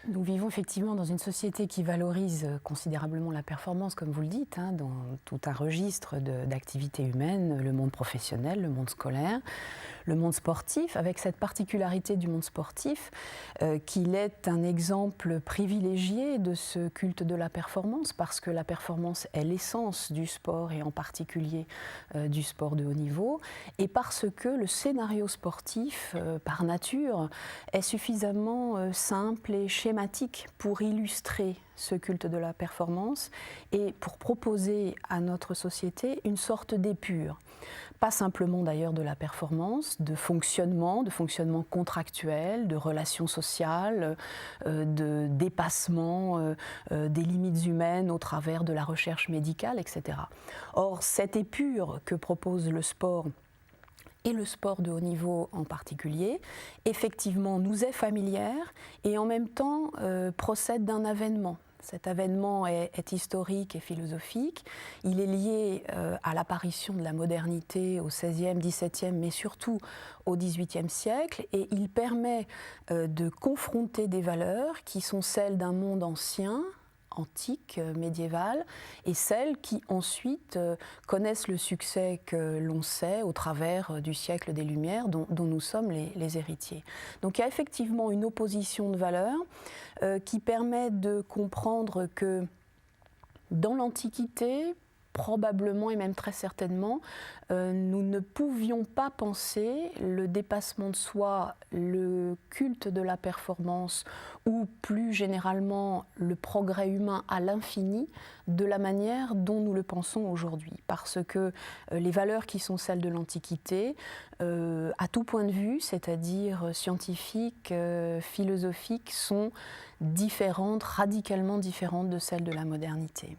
Nous vivons effectivement dans une société qui valorise considérablement la performance, comme vous le dites, hein, dans tout un registre d'activités humaines, le monde professionnel, le monde scolaire, le monde sportif, avec cette particularité du monde sportif qu'il est un exemple privilégié de ce culte de la performance, parce que la performance est l'essence du sport et en particulier du sport de haut niveau, et parce que le scénario sportif, par nature, est suffisamment simple et schématique pour illustrer ce culte de la performance et pour proposer à notre société une sorte d'épure. Pas simplement d'ailleurs de la performance, de fonctionnement contractuel, de relations sociales, de dépassement des limites humaines au travers de la recherche médicale, etc. Or, cette épure que propose le sport, et le sport de haut niveau en particulier, effectivement nous est familière et en même temps procède d'un avènement. Cet avènement est historique et philosophique. Il est lié à l'apparition de la modernité au XVIe, XVIIe, mais surtout au XVIIIe siècle, et il permet de confronter des valeurs qui sont celles d'un monde ancien, antique, médiévale, et celles qui ensuite connaissent le succès que l'on sait au travers du siècle des Lumières dont nous sommes les héritiers. Donc il y a effectivement une opposition de valeurs qui permet de comprendre que dans l'Antiquité, probablement et même très certainement, nous ne pouvions pas penser le dépassement de soi, le culte de la performance ou plus généralement le progrès humain à l'infini de la manière dont nous le pensons aujourd'hui. Parce que les valeurs qui sont celles de l'Antiquité, à tout point de vue, c'est-à-dire scientifiques, philosophiques, sont différentes, radicalement différentes de celles de la modernité.